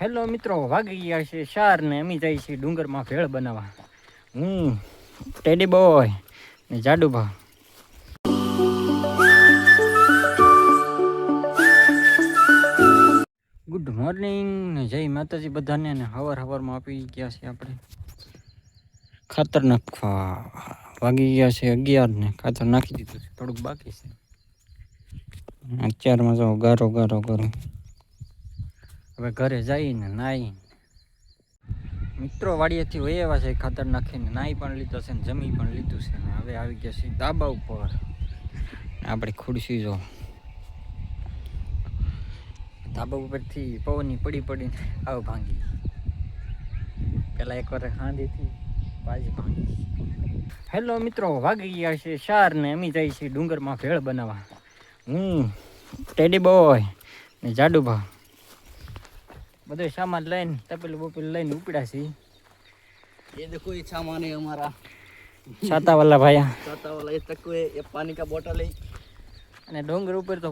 Hello મિત્રો, વાગી ગયા છે 4 ને અમે જઈએ છીએ ડુંગરમાં ભેળ બનાવવા. હું ટેડી બોય ને જાડુભા. ગુડ મોર્નિંગ ને જય માતાજી બધાને. ને હવારમાં આપી ગયા છે આપણે ખાતર નાખવા. વાગી ગયા છે 11 ને ખાતર નાખી દીધું છે, થોડુંક બાકી છે. અત્યારમાં જો ગારો કરું. હવે ઘરે જઈને નાઈ મિત્રો વાડીએથી વહેવા છે, ખાતર નાખીને નાઈ પણ લીધો છે ને જમી પણ લીધું છે. ને હવે આવી ગયા છે ધાબા ઉપર. આપણે ખુરશી જો ધાબા ઉપરથી પવનની પડીને આવ ભાંગી. પેલા એકવાર હાંધીથી પાછી ભાંગી. હેલો મિત્રો, વાગી ગયા છે 4 ને અમે જઈએ છીએ ડુંગરમાં ભેળ બનાવવા. હું ટેડી બોય ને જાડુભા બધો સામાન લઈને તપેલું લઈને ઉપડ્યા છીએ. ये देखो ये सामान है हमारा छाता वाला भाई, छाता वाला। ये तक ये पानी का बोतल है અને ડુંગર ઉપર તો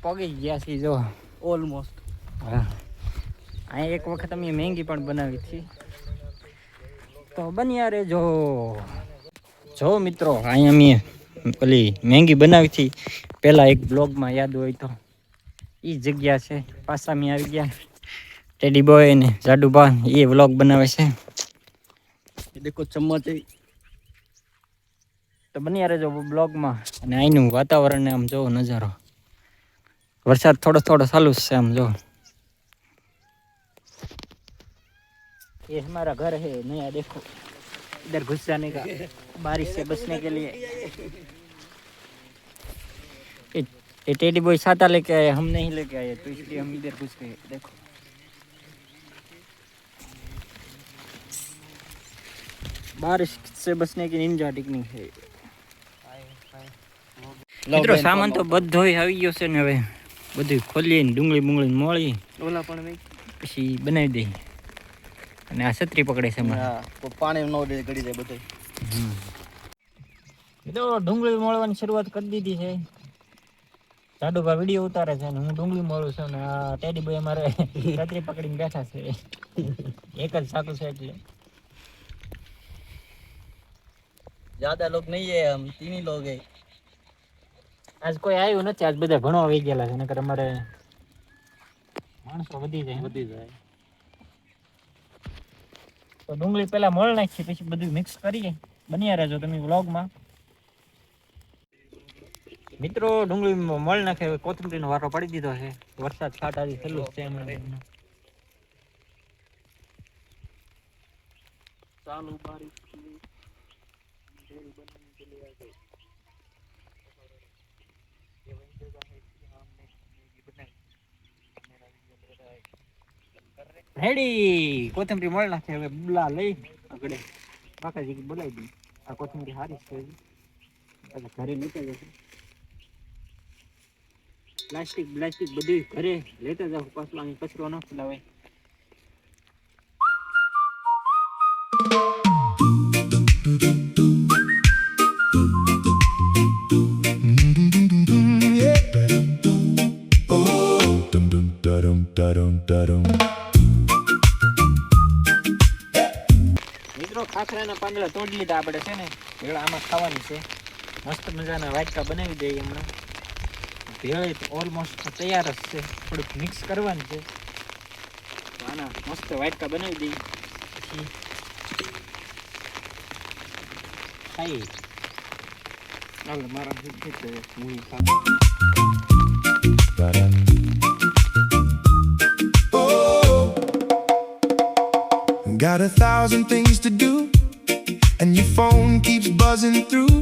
પગી ગયા છીએ જો ऑलमोस्ट. હા, અહીં એક વખત અમે મેંગી પણ બનાવી હતી, તો બન્યા રે જો મિત્રો. અહીં અમે પેલી મેંગી બનાવી હતી પહેલા એક બ્લોગમાં, યાદ હોય તો. એ જગ્યા છે પાછા અમે આવી ગયા. ટેડી બોય ને જાડુભા એ વ્લોગ બનાવે છે. ये देखो चम्मच है. તો બન્યા રહેજો બ્લોગમાં. અને અહીંનું વાતાવરણ આમ જોવો નજારો. વરસાદ થોડો ચાલુ છે આમ જો. ये हमारा घर है नया, देखो इधर घुस जाने का, बारिश से बचने के लिए. ये टेडी बॉय छाता लेके आए, हम नहीं लेके आए, तो इसलिए हम इधर घुस गए. देखो बारिश से बचने की निंजा टेक्निक है. મિત્રો સામાન તો બધોય આવી ગયો છે ને હવે બધું ખોલીને ડુંગળી મોળી ઓલા પણ નહીં પછી બનાવી દઈ. અને આ છત્રી પકડે છે મારે. હા, તો પાણી નો દે ગળી જાય બધું. તો ડુંગળી મોળવાની શરૂઆત કરી દીધી છે. જાડુભા વિડીયો ઉતારે છે ને હું ડુંગળી મોળું છું. ને આ ટેડી બોય અમારે છત્રી પકડીને બેઠા છે. એક જ સાકું છે એટલે. ज्यादा लोग नहीं है, हम 3 ही लोग हैं. આજ કોઈ આવ્યું નથી, આજ બધા ભણવા વહી ગયેલા છે. નકર અમારે માણસો વધી જાય. તો ડુંગળી પેલા મોળ નાખી પછી બધું મિક્સ કરીએ. બન્યા રહેજો તમે વ્લોગમાં. મિત્રો ડુંગળી મોળ નાખે, કોથમીરનો વારો પડી દીધો છે. વરસાદ છાંટાથી થયેલું છે હમણાં. चालू बारिश રેડી કોથમીર મોળ નાખે. હવે બુલા લઈ આગળ બાકાજી બોલાવી દી. આ કોથમીર સારી છે, ઘરે લેતા જશે. પ્લાસ્ટિક બધું ઘરે લેતા જાવ, પાછું અહીં કચરો ન ફેલાવાય. મિત્રો ખાખરાના પાંદડા તોડી લીધા આપણે છે ને. ભેળ આમાં ખાવાની છે. મસ્ત મજાના વાટકા બનાવી દઈએ હમણાં. ભેળ ઓલમોસ્ટ તૈયાર જ છે, થોડુંક મિક્સ કરવાનું છે. આના મસ્ત વાટકા બનાવી દઈએ પછી ખાઈએ. ચાલો મારા હું Got 1,000 things to do, and your phone keeps buzzing through.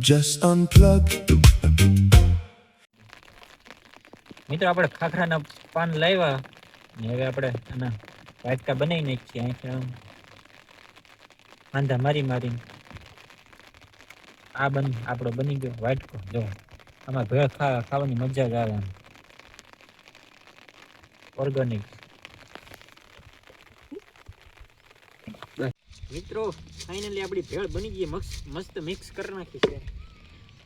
Just unplug. મિત્રો આપણે ખાખરાના પાન લાવ્યા ને હવે આપણે આના વાટકા બનાવી નાખીએ. અહીંથી આમ વાંધા મારીને આ આપણો બની ગયો વાટકો. જો આમાં ભેળ ખાવાની મજા જ આવે. ઓર્ગેનિક. મિત્રો ફાઇનલી આપણી ભેળ બની ગઈ, મસ્ત મિક્સ કરી નાખી છે.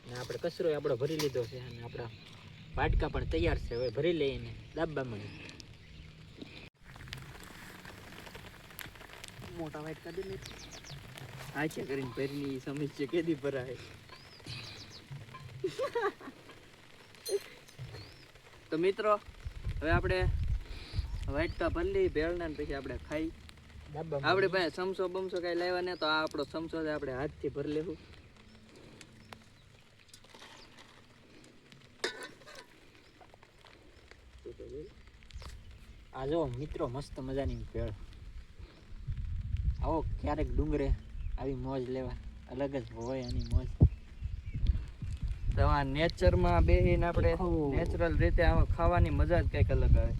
અને આપણે કચરો આપણો ભરી લીધો છે અને આપણા વાટકા પણ તૈયાર છે. હવે ભરી લઈને ડાબ્બામાં. મોટા વાઈટ કાઢી ને આ છે કરીને ભરની સમસ્યા કેદી ભરાય. તો મિત્રો હવે આપણે વાટકા ભરી લઈ ભેળના ને પછી આપણે ખાઈ. આપણે પાસે સમસો બમસો કઈ લાવ્યા ને તો આ આપણો સમસો છે, આપણે હાથથી ભરી લેવું. આ જો મિત્રો મસ્ત મજાની ભેળ. આવો ક્યારેક ડુંગરે આવી મોજ લેવા, અલગ જ હોય આની મોજ. તો આ નેચરમાં બેહીને આપણે નેચરલ રીતે આમાં ખાવાની મજા જ કંઈક અલગ આવે.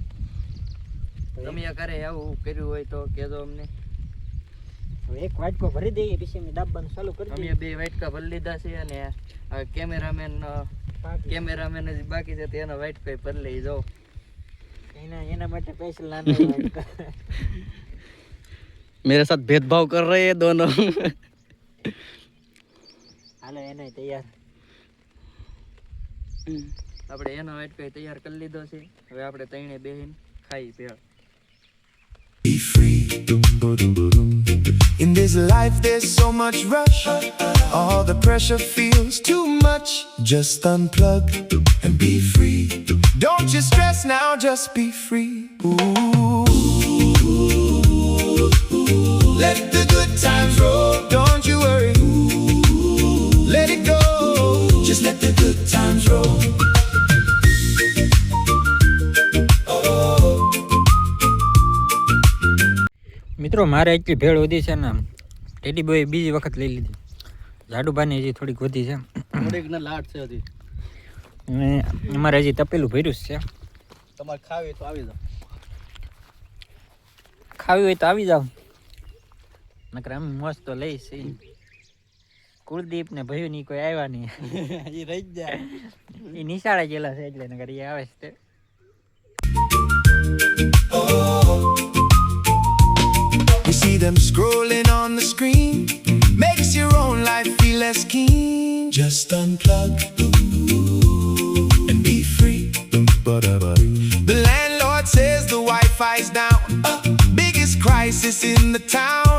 તમે ઘરે આવું કર્યું હોય તો કહેજો અમને. હવે એક વાટકો ભરી દઈએ પછી અમે દાબવાનું ચાલુ કરી અમે દઈએ. 2 વાટકા ભરી લીધા છે અને આ કેમેરામેન જ બાકી છે, તો એનો વાટકો ભરી લઈ જાઓ. એના માટે સ્પેશિયલ નાનો વાટકો. मेरे साथ भेदभाव कर रहे हैं दोनों. હાલો એને તૈયાર. આપણે એનો વાટકો તૈયાર કરી લીધો છે. હવે આપણે ત્રણે બેહીને ખાઈ ભેળ. Be free. In this life there's so much rush. All the pressure feels too much. Just unplug and be free. Don't you stress now, just be free. Ooh. Let the good times roll. Don't you worry. Let it go. Just let the good times roll. મિત્રો મારે એટલી ભેળ વધી છે ને, teddy boy બીજી વખત લઈ લીધી. જાડુભાની હજી થોડીક વધી છે. થોડીક ને લાટ છે હજી. અને અમારે હજી તપેલું ભર્યું જ છે. તમારે ખાવી તો આવી જાઓ. ખાવી હોય તો આવી જાવ. નકર આમ મોજ તો લઈશ. કુલદીપ ને ભયું ની કોઈ આવ્યા નહીં. એ રહી જ જાય. એ નિશાળે ગયેલા છે એટલે નકર એ આવે છે. You see them scrolling on the screen, makes your own life feel less keen. Just unplug and be free. The landlord says the Wi-Fi's down, biggest crisis in the town.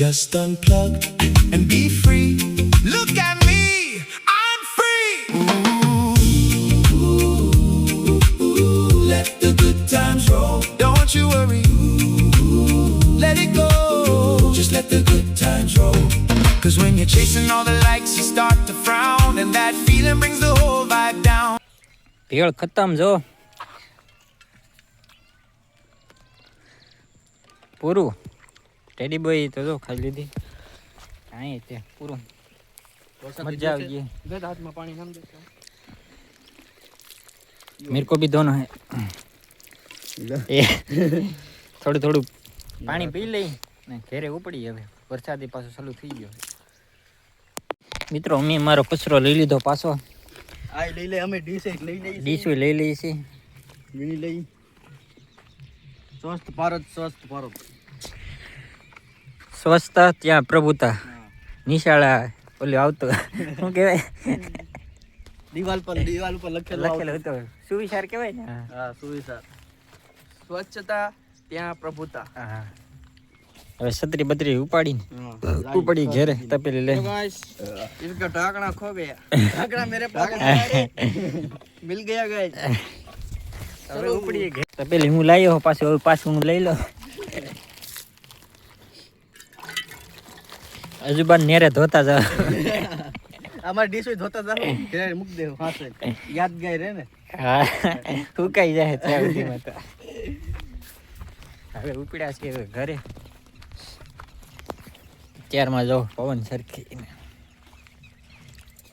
Just unplug and be free. Look at me, I'm free. Ooh, let the good times roll. Don't you worry. Let it go, just let the good times roll. Cause when you're chasing all the likes, you start to frown, and that feeling brings the whole vibe down. ભેળ ખતમ જો પૂરું. Teddy boy તો જો ખાઈ લીધી. કાંઈ તે પૂરું. મજા આવી ગઈ. હાથમાં પાણી નામ દે. मेरे को भी दोनों है. થોડું થોડું પાણી પી લઈ ને ઘેરે ઉપડી. હવે વરસાદી પાછો ચાલુ થઈ ગયો. મિત્રો અમે મારો કચરો લઈ લીધો પાછો. આ લઈ લે, અમે ડીશ લઈ લઈ. ડીશ લઈ લઈએ છીએ. વીણી લઈ. સ્વસ્થ ભારત, સ્વસ્થ ભારત. સ્વચ્છતા ત્યાં પ્રભુતા. નિશાળા ઓલું આવતું શું કહેવાય, દિવાલ ઉપર લખેલું હતું. સુવિચાર કહેવાય ને. હા, સુવિચાર. સ્વચ્છતા ત્યાં પ્રભુતા. હા. હવે છત્રી બત્રી ઉપાડીને ઉપડી ઘેરે તપેલી લઈ. गाइस इसका ढाकना खो गया. ढाकना मेरे पास मिल गया गाइस. હવે ઉપડી ઘેર તપેલી હું લાવ્યો પાછું. હવે પાછું હું લઈ લો. હજુ બાર નેરે ધોતા જાવ. અમાર ડીશ ધોતા જાવ ઘરે મૂક દે. પાસે યાદ ગઈ રે ને. હા, સુકાઈ જાય ત્યાં સુધીમાં તો. હવે ઉપડ્યા છે ઘરે. ત્યારમાં જો પવન સરખી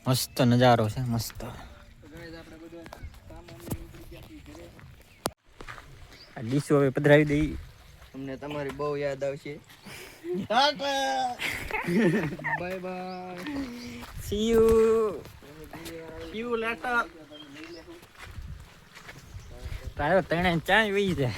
મસ્ત નજારો છે. મસ્ત. આ ડીશો હવે પધરાવી દઈ. તમને તમારી બહુ યાદ આવશે. Bye bye. C you. See you later. તારો તણે ચાય વહી જાય.